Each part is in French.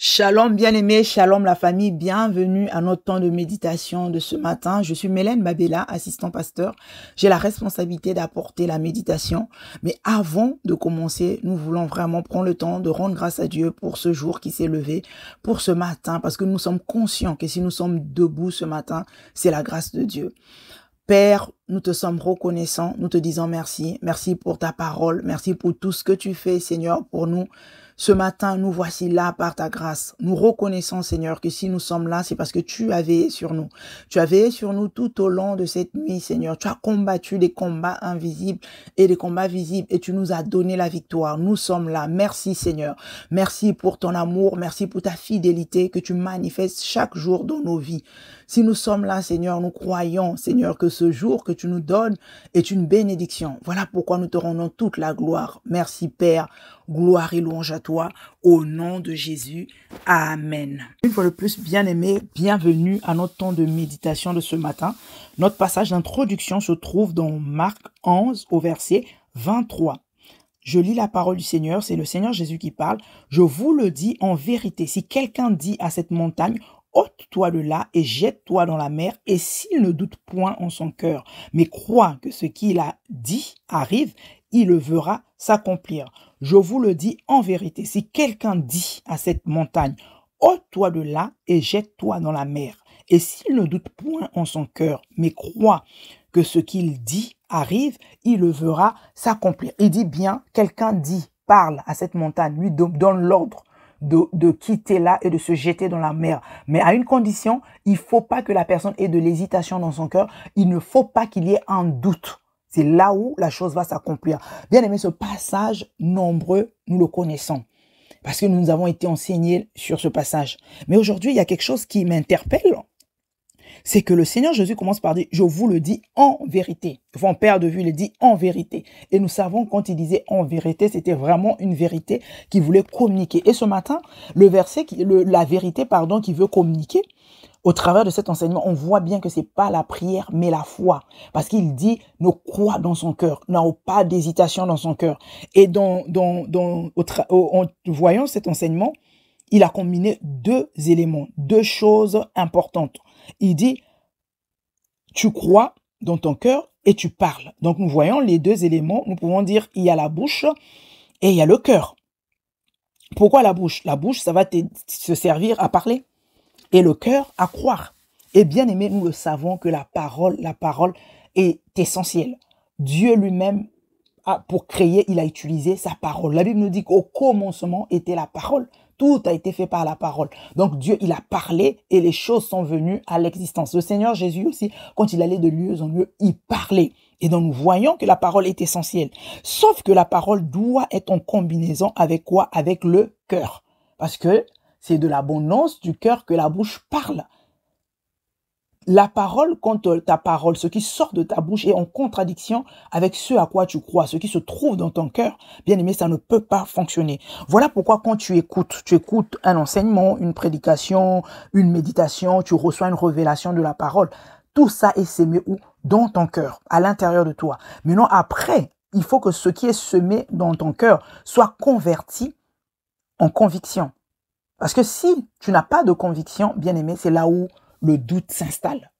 Shalom bien-aimés, shalom la famille, bienvenue à notre temps de méditation de ce matin. Je suis Mélène Babella, assistant pasteur. J'ai la responsabilité d'apporter la méditation. Mais avant de commencer, nous voulons vraiment prendre le temps de rendre grâce à Dieu pour ce jour qui s'est levé, pour ce matin, parce que nous sommes conscients que si nous sommes debout ce matin, c'est la grâce de Dieu. Père, nous te sommes reconnaissants, nous te disons merci. Merci pour ta parole, merci pour tout ce que tu fais, Seigneur, pour nous. Ce matin, nous voici là par ta grâce. Nous reconnaissons, Seigneur, que si nous sommes là, c'est parce que tu as veillé sur nous. Tu as veillé sur nous tout au long de cette nuit, Seigneur. Tu as combattu des combats invisibles et des combats visibles et tu nous as donné la victoire. Nous sommes là. Merci, Seigneur. Merci pour ton amour. Merci pour ta fidélité que tu manifestes chaque jour dans nos vies. Si nous sommes là, Seigneur, nous croyons, Seigneur, que ce jour que tu nous donnes est une bénédiction. Voilà pourquoi nous te rendons toute la gloire. Merci, Père. Gloire et louange à toi, au nom de Jésus. Amen. Une fois de plus, bien-aimés, bienvenue à notre temps de méditation de ce matin. Notre passage d'introduction se trouve dans Marc 11 au verset 23. Je lis la parole du Seigneur, c'est le Seigneur Jésus qui parle. Je vous le dis en vérité, si quelqu'un dit à cette montagne, ôte-toi de là et jette-toi dans la mer, et s'il ne doute point en son cœur, mais croit que ce qu'il a dit arrive, il le verra s'accomplir. Je vous le dis en vérité, si quelqu'un dit à cette montagne, ôte-toi de là et jette-toi dans la mer, et s'il ne doute point en son cœur, mais croit que ce qu'il dit arrive, il le verra s'accomplir. Il dit bien, quelqu'un dit, parle à cette montagne, lui donne l'ordre de quitter là et de se jeter dans la mer. Mais à une condition, il faut pas que la personne ait de l'hésitation dans son cœur. Il ne faut pas qu'il y ait un doute. C'est là où la chose va s'accomplir. Bien aimé, ce passage, nombreux, nous le connaissons. Parce que nous avons été enseignés sur ce passage. Mais aujourd'hui, il y a quelque chose qui m'interpelle. C'est que le Seigneur Jésus commence par dire, je vous le dis en vérité. Enfin, on perd de vue, il dit en vérité. Et nous savons quand il disait en vérité, c'était vraiment une vérité qu'il voulait communiquer. Et ce matin, le verset, la vérité, qui veut communiquer, au travers de cet enseignement, on voit bien que c'est pas la prière, mais la foi. Parce qu'il dit, ne croit dans son cœur, n'a pas d'hésitation dans son cœur. Et en voyant cet enseignement, il a combiné deux éléments, deux choses importantes. Il dit, tu crois dans ton cœur et tu parles. Donc nous voyons les deux éléments. Nous pouvons dire, il y a la bouche et il y a le cœur. Pourquoi la bouche? La bouche, ça va se servir à parler. Et le cœur à croire. Et bien aimé, nous le savons que la parole est essentielle. Dieu lui-même, pour créer, il a utilisé sa parole. La Bible nous dit qu'au commencement était la parole. Tout a été fait par la parole. Donc Dieu, il a parlé et les choses sont venues à l'existence. Le Seigneur Jésus aussi, quand il allait de lieu en lieu, il parlait. Et donc nous voyons que la parole est essentielle. Sauf que la parole doit être en combinaison avec quoi? Avec le cœur. Parce que c'est de l'abondance du cœur que la bouche parle. La parole, quand ta parole, ce qui sort de ta bouche est en contradiction avec ce à quoi tu crois, ce qui se trouve dans ton cœur, bien aimé, ça ne peut pas fonctionner. Voilà pourquoi quand tu écoutes un enseignement, une prédication, une méditation, tu reçois une révélation de la parole. Tout ça est semé où? Dans ton cœur, à l'intérieur de toi. Maintenant, après, il faut que ce qui est semé dans ton cœur soit converti en conviction. Parce que si tu n'as pas de conviction, bien aimé, c'est là où le doute s'installe.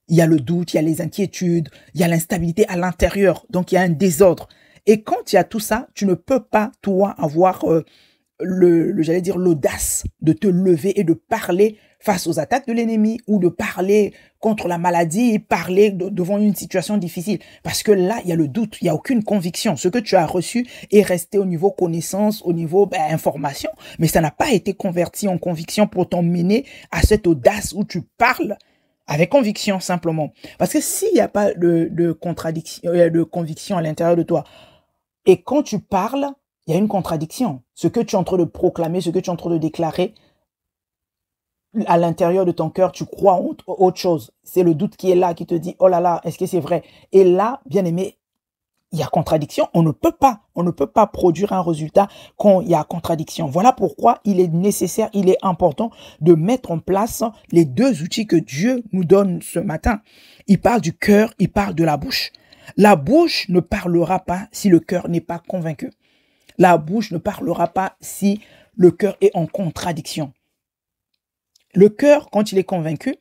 Il y a le doute, il y a les inquiétudes, il y a l'instabilité à l'intérieur. Donc, il y a un désordre. Et quand il y a tout ça, tu ne peux pas, toi, avoir l'audace de te lever et de parler face aux attaques de l'ennemi ou de parler contre la maladie et parler devant une situation difficile. Parce que là, il y a le doute, il n'y a aucune conviction. Ce que tu as reçu est resté au niveau connaissance, au niveau information, mais ça n'a pas été converti en conviction pour t'emmener à cette audace où tu parles avec conviction simplement. Parce que s'il n'y a pas de contradiction, de conviction à l'intérieur de toi, et quand tu parles, il y a une contradiction. Ce que tu es en train de proclamer, ce que tu es en train de déclarer, à l'intérieur de ton cœur, tu crois en autre chose. C'est le doute qui est là, qui te dit, oh là là, est-ce que c'est vrai? Et là, bien aimé, il y a contradiction. On ne peut pas produire un résultat quand il y a contradiction. Voilà pourquoi il est nécessaire, il est important de mettre en place les deux outils que Dieu nous donne ce matin. Il parle du cœur, il parle de la bouche. La bouche ne parlera pas si le cœur n'est pas convaincu. La bouche ne parlera pas si le cœur est en contradiction. Le cœur, quand il est convaincu,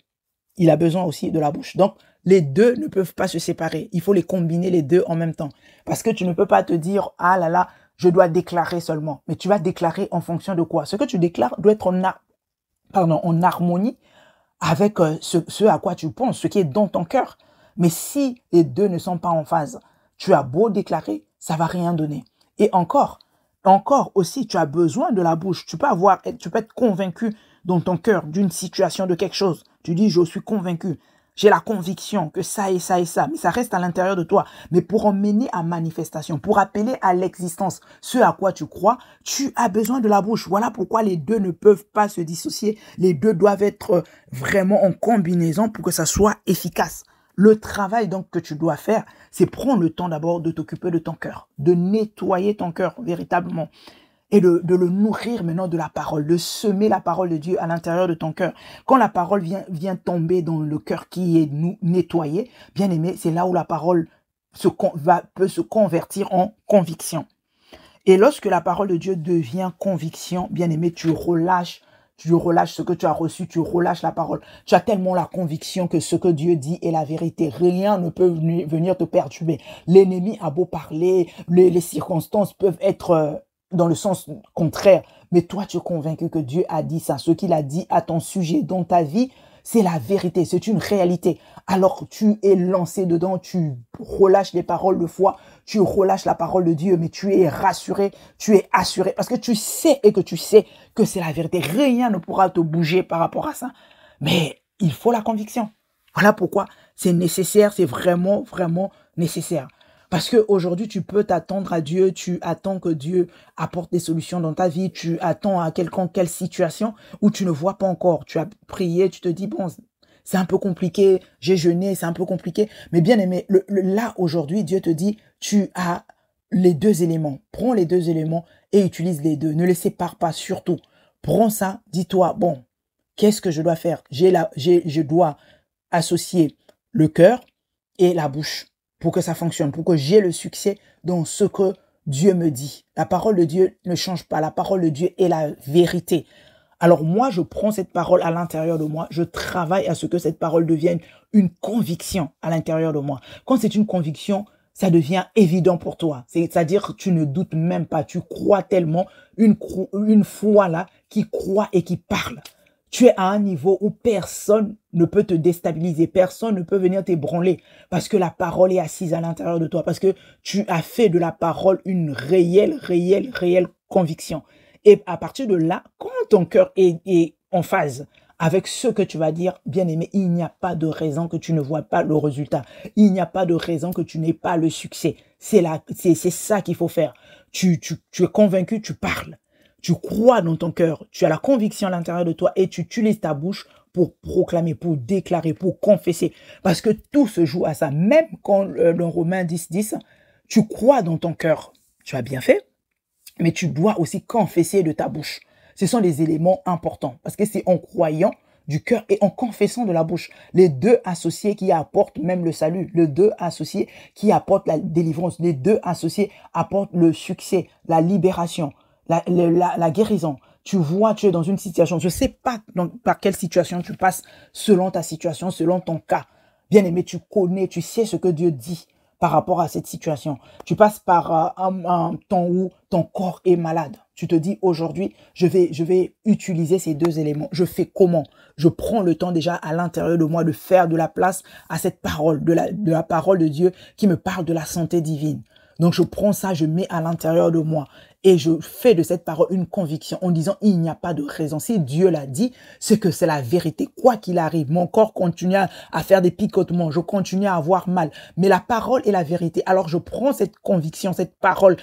il a besoin aussi de la bouche. Donc, les deux ne peuvent pas se séparer. Il faut les combiner les deux en même temps. Parce que tu ne peux pas te dire, ah là là, je dois déclarer seulement. Mais tu vas déclarer en fonction de quoi? Ce que tu déclares doit être en harmonie avec ce à quoi tu penses, ce qui est dans ton cœur. Mais si les deux ne sont pas en phase, tu as beau déclarer, ça va rien donner. Et encore aussi, tu as besoin de la bouche. Tu peux être convaincu dans ton cœur d'une situation, de quelque chose. Tu dis, je suis convaincu. J'ai la conviction que ça et ça et ça, mais ça reste à l'intérieur de toi. Mais pour emmener à manifestation, pour appeler à l'existence ce à quoi tu crois, tu as besoin de la bouche. Voilà pourquoi les deux ne peuvent pas se dissocier. Les deux doivent être vraiment en combinaison pour que ça soit efficace. Le travail donc que tu dois faire, c'est prendre le temps d'abord de t'occuper de ton cœur, de nettoyer ton cœur véritablement et de le nourrir maintenant de la parole, de semer la parole de Dieu à l'intérieur de ton cœur. Quand la parole vient tomber dans le cœur qui est nettoyé, bien aimé, c'est là où la parole peut se convertir en conviction. Et lorsque la parole de Dieu devient conviction, bien aimé, tu relâches ce que tu as reçu, tu relâches la parole. Tu as tellement la conviction que ce que Dieu dit est la vérité. Rien ne peut venir te perturber. L'ennemi a beau parler, les circonstances peuvent être dans le sens contraire. Mais toi, tu es convaincu que Dieu a dit ça. Ce qu'il a dit à ton sujet, dans ta vie, c'est la vérité, c'est une réalité. Alors tu es lancé dedans, tu relâches les paroles de foi, tu relâches la parole de Dieu, mais tu es rassuré, tu es assuré, parce que tu sais que c'est la vérité. Rien ne pourra te bouger par rapport à ça. Mais il faut la conviction. Voilà pourquoi c'est nécessaire, c'est vraiment, vraiment nécessaire. Parce qu'aujourd'hui, tu peux t'attendre à Dieu, tu attends que Dieu apporte des solutions dans ta vie, tu attends à quelle situation où tu ne vois pas encore. Tu as prié, tu te dis, bon, c'est un peu compliqué, j'ai jeûné, c'est un peu compliqué. Mais bien aimé, là, aujourd'hui, Dieu te dit, tu as les deux éléments. Prends les deux éléments et utilise les deux. Ne les sépare pas, surtout. Prends ça, dis-toi, bon, qu'est-ce que je dois faire? Je dois associer le cœur et la bouche pour que ça fonctionne, pour que j'ai le succès dans ce que Dieu me dit. La parole de Dieu ne change pas. La parole de Dieu est la vérité. Alors moi, je prends cette parole à l'intérieur de moi. Je travaille à ce que cette parole devienne une conviction à l'intérieur de moi. Quand c'est une conviction, ça devient évident pour toi. C'est-à-dire que tu ne doutes même pas. Tu crois tellement, une foi là qui croit et qui parle. Tu es à un niveau où personne ne peut te déstabiliser, personne ne peut venir t'ébranler parce que la parole est assise à l'intérieur de toi, parce que tu as fait de la parole une réelle conviction. Et à partir de là, quand ton cœur est en phase avec ce que tu vas dire, bien aimé, il n'y a pas de raison que tu ne vois pas le résultat. Il n'y a pas de raison que tu n'aies pas le succès. C'est ça qu'il faut faire. Tu es convaincu, tu parles. Tu crois dans ton cœur, tu as la conviction à l'intérieur de toi et tu utilises ta bouche pour proclamer, pour déclarer, pour confesser. Parce que tout se joue à ça. Même quand dans Romains 10, tu crois dans ton cœur, tu as bien fait, mais tu dois aussi confesser de ta bouche. Ce sont des éléments importants parce que c'est en croyant du cœur et en confessant de la bouche. Les deux associés qui apportent même le salut, les deux associés qui apportent la délivrance, les deux associés apportent le succès, la libération. La guérison. Tu vois, tu es dans une situation. Je ne sais pas par quelle situation tu passes selon ta situation, selon ton cas. Bien aimé, tu connais, tu sais ce que Dieu dit par rapport à cette situation. Tu passes par un temps où ton corps est malade. Tu te dis aujourd'hui, je vais utiliser ces deux éléments. Je fais comment? Je prends le temps déjà à l'intérieur de moi de faire de la place à cette parole, de la parole de Dieu qui me parle de la santé divine. Donc je prends ça, je mets à l'intérieur de moi et je fais de cette parole une conviction en disant il n'y a pas de raison. Si Dieu l'a dit, c'est que c'est la vérité. Quoi qu'il arrive, mon corps continue à faire des picotements, je continue à avoir mal. Mais la parole est la vérité. Alors je prends cette conviction, cette parole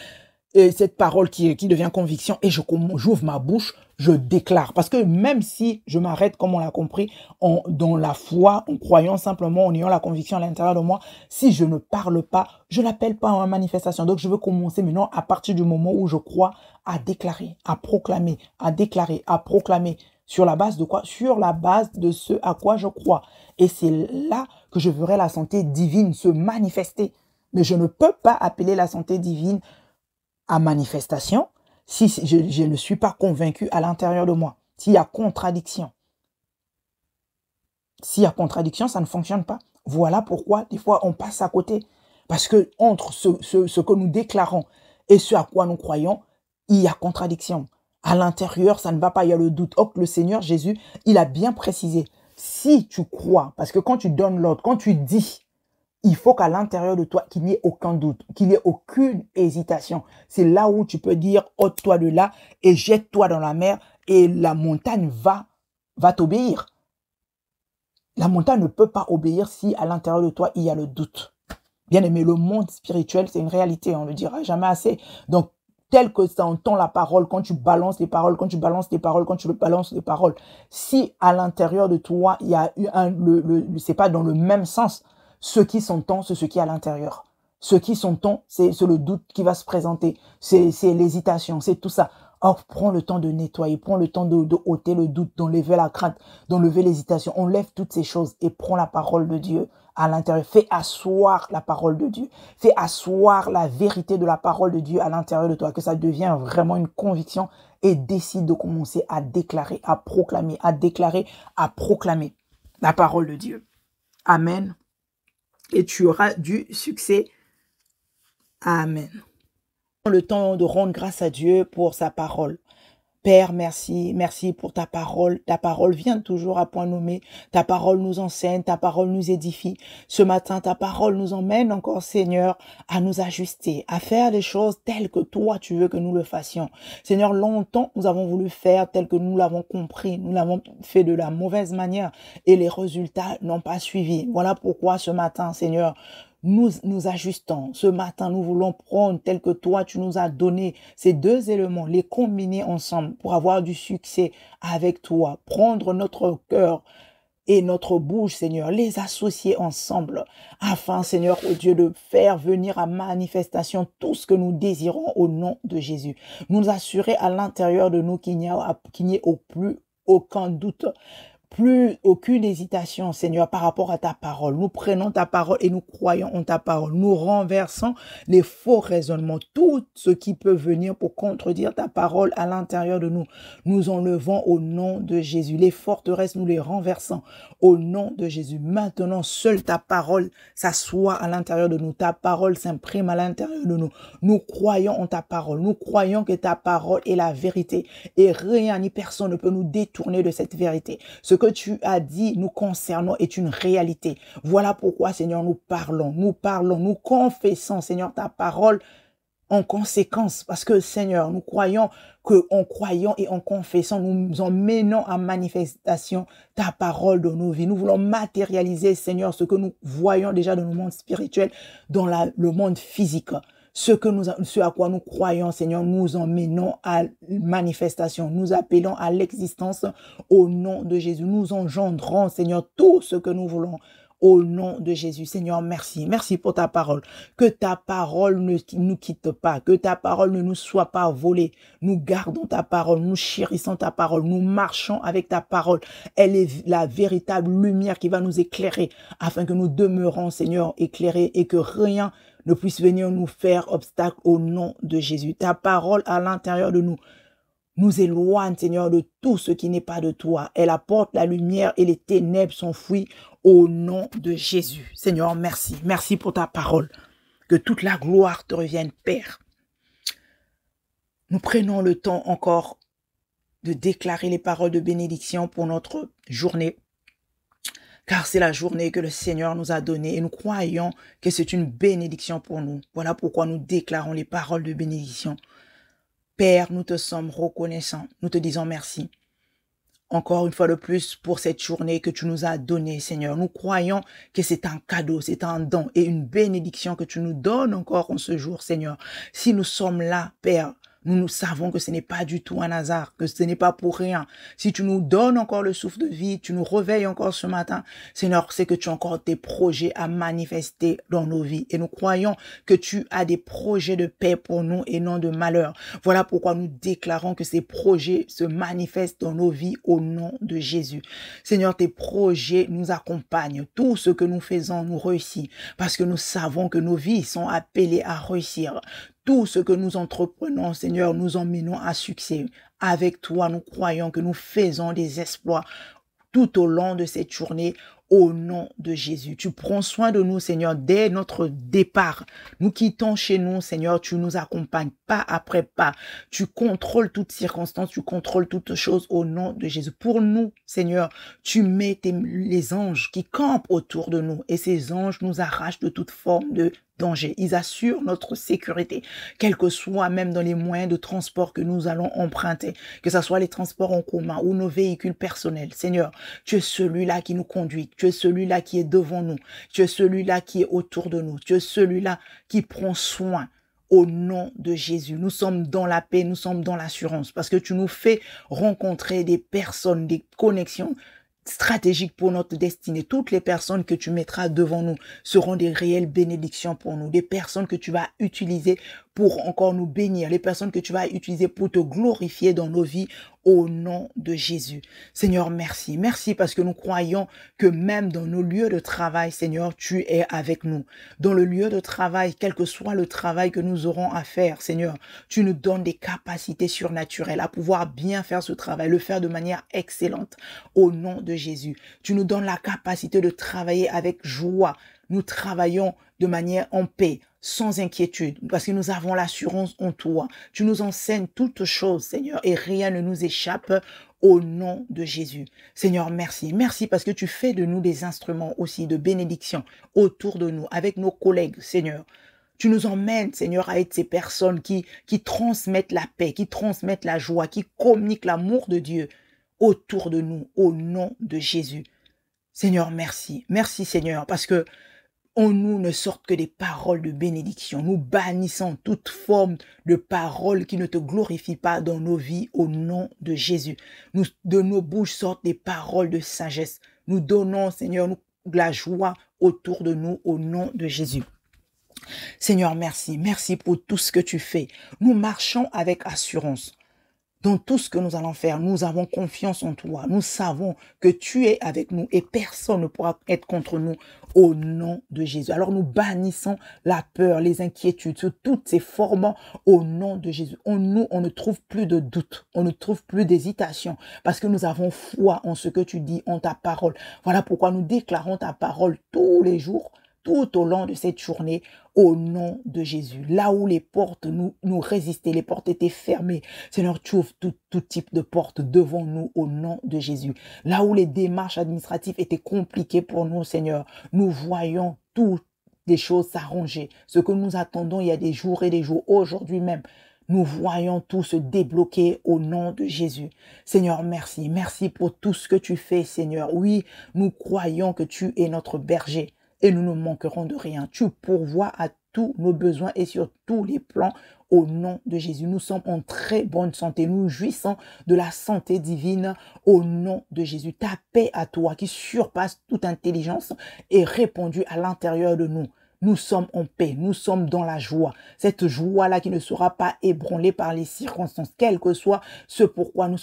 qui devient conviction et j'ouvre ma bouche, je déclare. Parce que même si je m'arrête, comme on l'a compris, dans la foi, en croyant simplement, en ayant la conviction à l'intérieur de moi, si je ne parle pas, je n'appelle pas en manifestation. Donc je veux commencer maintenant à partir du moment où je crois à déclarer, à proclamer, à déclarer, à proclamer. Sur la base de quoi? Sur la base de ce à quoi je crois. Et c'est là que je verrai la santé divine se manifester. Mais je ne peux pas appeler la santé divine à manifestation si je ne suis pas convaincu à l'intérieur de moi, s'il y a contradiction. S'il y a contradiction, ça ne fonctionne pas. Voilà pourquoi, des fois, on passe à côté. Parce que entre ce que nous déclarons et ce à quoi nous croyons, il y a contradiction. À l'intérieur, ça ne va pas, il y a le doute. Or, le Seigneur Jésus, il a bien précisé. Si tu crois, parce que quand tu donnes l'ordre, quand tu dis, il faut qu'à l'intérieur de toi, qu'il n'y ait aucun doute, qu'il n'y ait aucune hésitation. C'est là où tu peux dire, ôte-toi de là et jette-toi dans la mer et la montagne va t'obéir. La montagne ne peut pas obéir si à l'intérieur de toi, il y a le doute. Bien aimé, le monde spirituel, c'est une réalité, on ne le dira jamais assez. Donc, tel que ça entend la parole, quand tu balances les paroles, quand tu balances les paroles, quand tu balances les paroles, si à l'intérieur de toi, il y a eu c'est pas dans le même sens, ce qui s'entend, c'est ce qui est à l'intérieur. Ce qui s'entend, c'est le doute qui va se présenter, c'est l'hésitation, c'est tout ça. Or, prends le temps de nettoyer, prends le temps de ôter le doute, d'enlever la crainte, d'enlever l'hésitation. Enlève toutes ces choses et prends la parole de Dieu à l'intérieur. Fais asseoir la parole de Dieu. Fais asseoir la vérité de la parole de Dieu à l'intérieur de toi, que ça devienne vraiment une conviction et décide de commencer à déclarer, à proclamer, à déclarer, à proclamer la parole de Dieu. Amen. Et tu auras du succès. Amen. Le temps de rendre grâce à Dieu pour sa parole. Père, merci, merci pour ta parole. Ta parole vient toujours à point nommé. Ta parole nous enseigne, ta parole nous édifie. Ce matin, ta parole nous emmène encore, Seigneur, à nous ajuster, à faire les choses telles que toi, tu veux que nous le fassions. Seigneur, longtemps, nous avons voulu faire tel que nous l'avons compris. Nous l'avons fait de la mauvaise manière et les résultats n'ont pas suivi. Voilà pourquoi ce matin, Seigneur, nous ajustons. Ce matin, nous voulons prendre tel que toi, tu nous as donné ces deux éléments, les combiner ensemble pour avoir du succès avec toi. Prendre notre cœur et notre bouche, Seigneur, les associer ensemble afin, Seigneur, au Dieu, de faire venir à manifestation tout ce que nous désirons au nom de Jésus. Nous assurer à l'intérieur de nous qu'il n'y ait au plus aucun doute, plus aucune hésitation, Seigneur, par rapport à ta parole. Nous prenons ta parole et nous croyons en ta parole. Nous renversons les faux raisonnements, tout ce qui peut venir pour contredire ta parole à l'intérieur de nous. Nous enlevons au nom de Jésus. Les forteresses, nous les renversons au nom de Jésus. Maintenant, seule ta parole s'assoit à l'intérieur de nous. Ta parole s'imprime à l'intérieur de nous. Nous croyons en ta parole. Nous croyons que ta parole est la vérité et rien ni personne ne peut nous détourner de cette vérité. Ce que tu as dit nous concernant est une réalité. Voilà pourquoi, Seigneur, nous parlons, nous confessons, Seigneur, ta parole en conséquence. Parce que, Seigneur, nous croyons qu'en croyant et en confessant, nous emmenons à manifestation ta parole dans nos vies. Nous voulons matérialiser, Seigneur, ce que nous voyons déjà dans le monde spirituel, dans le monde physique. Ce à quoi nous croyons, Seigneur, nous emmenons à manifestation. Nous appelons à l'existence au nom de Jésus. Nous engendrons, Seigneur, tout ce que nous voulons au nom de Jésus. Seigneur, merci. Merci pour ta parole. Que ta parole ne nous quitte pas. Que ta parole ne nous soit pas volée. Nous gardons ta parole. Nous chérissons ta parole. Nous marchons avec ta parole. Elle est la véritable lumière qui va nous éclairer afin que nous demeurons, Seigneur, éclairés et que rien ne puisse venir nous faire obstacle au nom de Jésus. Ta parole à l'intérieur de nous éloigne, Seigneur, de tout ce qui n'est pas de toi. Elle apporte la lumière et les ténèbres s'enfuient au nom de Jésus. Seigneur, merci. Merci pour ta parole. Que toute la gloire te revienne, Père. Nous prenons le temps encore de déclarer les paroles de bénédiction pour notre journée. Car c'est la journée que le Seigneur nous a donnée et nous croyons que c'est une bénédiction pour nous. Voilà pourquoi nous déclarons les paroles de bénédiction. Père, nous te sommes reconnaissants. Nous te disons merci. Encore une fois de plus pour cette journée que tu nous as donnée, Seigneur. Nous croyons que c'est un cadeau, c'est un don et une bénédiction que tu nous donnes encore en ce jour, Seigneur. Si nous sommes là, Père, nous savons que ce n'est pas du tout un hasard, que ce n'est pas pour rien. Si tu nous donnes encore le souffle de vie, tu nous réveilles encore ce matin, Seigneur, c'est que tu as encore des projets à manifester dans nos vies. Et nous croyons que tu as des projets de paix pour nous et non de malheur. Voilà pourquoi nous déclarons que ces projets se manifestent dans nos vies au nom de Jésus. Seigneur, tes projets nous accompagnent. Tout ce que nous faisons nous réussit parce que nous savons que nos vies sont appelées à réussir. Tout ce que nous entreprenons, Seigneur, nous emmenons à succès. Avec toi, nous croyons que nous faisons des exploits. tout au long de cette journée, au nom de Jésus. Tu prends soin de nous, Seigneur, dès notre départ. Nous quittons chez nous, Seigneur, tu nous accompagnes pas après pas. Tu contrôles toutes circonstances, tu contrôles toutes choses au nom de Jésus. Pour nous, Seigneur, tu mets les anges qui campent autour de nous et ces anges nous arrachent de toute forme de danger. Ils assurent notre sécurité, quel que soit même dans les moyens de transport que nous allons emprunter, que ce soit les transports en commun ou nos véhicules personnels. Seigneur, tu es celui-là qui nous conduit, tu es celui-là qui est devant nous, tu es celui-là qui est autour de nous, tu es celui-là qui prend soin. Au nom de Jésus, nous sommes dans la paix, nous sommes dans l'assurance, parce que tu nous fais rencontrer des personnes, des connexions stratégiques pour notre destinée. Toutes les personnes que tu mettras devant nous seront des réelles bénédictions pour nous, des personnes que tu vas utiliser pour encore nous bénir, les personnes que tu vas utiliser pour te glorifier dans nos vies au nom de Jésus. Seigneur, merci. Merci parce que nous croyons que même dans nos lieux de travail, Seigneur, tu es avec nous. Dans le lieu de travail, quel que soit le travail que nous aurons à faire, Seigneur, tu nous donnes des capacités surnaturelles à pouvoir bien faire ce travail, le faire de manière excellente au nom de Jésus. Tu nous donnes la capacité de travailler avec joie. Nous travaillons de manière en paix, sans inquiétude, parce que nous avons l'assurance en toi. Tu nous enseignes toutes choses, Seigneur, et rien ne nous échappe au nom de Jésus. Seigneur, merci. Merci parce que tu fais de nous des instruments aussi de bénédiction autour de nous, avec nos collègues, Seigneur. Tu nous emmènes, Seigneur, à être ces personnes qui transmettent la paix, qui transmettent la joie, qui communiquent l'amour de Dieu autour de nous, au nom de Jésus. Seigneur, merci. Merci, Seigneur, parce que en nous ne sortent que des paroles de bénédiction. Nous bannissons toute forme de parole qui ne te glorifie pas dans nos vies au nom de Jésus. De nos bouches sortent des paroles de sagesse. Nous donnons, Seigneur, de la joie autour de nous au nom de Jésus. Seigneur, merci. Merci pour tout ce que tu fais. Nous marchons avec assurance. Dans tout ce que nous allons faire, nous avons confiance en toi. Nous savons que tu es avec nous et personne ne pourra être contre nous au nom de Jésus. Alors nous bannissons la peur, les inquiétudes, sous toutes ces formes au nom de Jésus. En nous, on ne trouve plus de doute, on ne trouve plus d'hésitation parce que nous avons foi en ce que tu dis, en ta parole. Voilà pourquoi nous déclarons ta parole tous les jours, tout au long de cette journée, au nom de Jésus. Là où les portes nous résistaient, les portes étaient fermées, Seigneur, tu ouvres tout type de portes devant nous au nom de Jésus. Là où les démarches administratives étaient compliquées pour nous, Seigneur, nous voyons toutes les choses s'arranger. Ce que nous attendons il y a des jours et des jours, aujourd'hui même, nous voyons tout se débloquer au nom de Jésus. Seigneur, merci. Merci pour tout ce que tu fais, Seigneur. Oui, nous croyons que tu es notre berger. Et nous ne manquerons de rien. Tu pourvois à tous nos besoins et sur tous les plans au nom de Jésus. Nous sommes en très bonne santé. Nous jouissons de la santé divine au nom de Jésus. Ta paix à toi qui surpasse toute intelligence est répandue à l'intérieur de nous. Nous sommes en paix, nous sommes dans la joie. Cette joie-là qui ne sera pas ébranlée par les circonstances, quel que soit ce pourquoi nous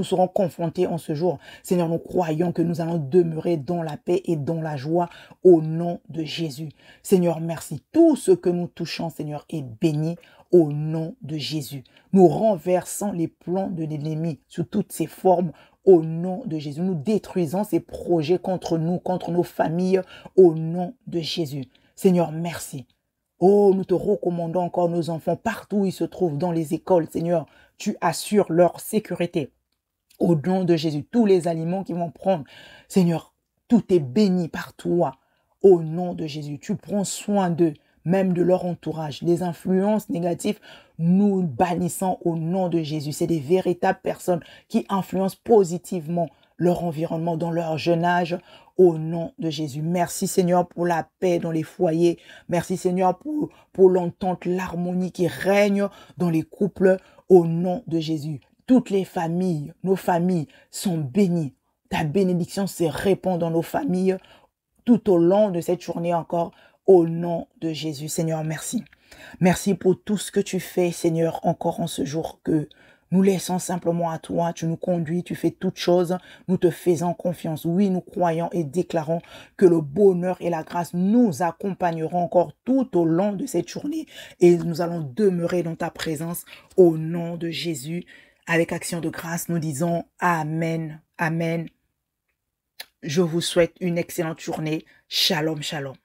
serons confrontés en ce jour. Seigneur, nous croyons que nous allons demeurer dans la paix et dans la joie au nom de Jésus. Seigneur, merci. Tout ce que nous touchons, Seigneur, est béni au nom de Jésus. Nous renversons les plans de l'ennemi sous toutes ses formes au nom de Jésus. Nous détruisons ces projets contre nous, contre nos familles au nom de Jésus. Seigneur, merci. Oh, nous te recommandons encore nos enfants partout où ils se trouvent, dans les écoles. Seigneur, tu assures leur sécurité. Au nom de Jésus, tous les aliments qu'ils vont prendre, Seigneur, tout est béni par toi. Au nom de Jésus, tu prends soin d'eux, même de leur entourage. Les influences négatives, nous bannissons au nom de Jésus. C'est des véritables personnes qui influencent positivement leur environnement dans leur jeune âge au nom de Jésus. Merci Seigneur pour la paix dans les foyers. Merci Seigneur pour l'entente, l'harmonie qui règne dans les couples au nom de Jésus. Toutes les familles, nos familles sont bénies. Ta bénédiction se répand dans nos familles tout au long de cette journée encore au nom de Jésus. Seigneur, merci. Merci pour tout ce que tu fais, Seigneur, encore en ce jour que nous laissons simplement à toi, tu nous conduis, tu fais toutes choses, nous te faisons confiance. Oui, nous croyons et déclarons que le bonheur et la grâce nous accompagneront encore tout au long de cette journée et nous allons demeurer dans ta présence au nom de Jésus. Avec action de grâce, nous disons Amen, Amen Je vous souhaite une excellente journée. Shalom, shalom.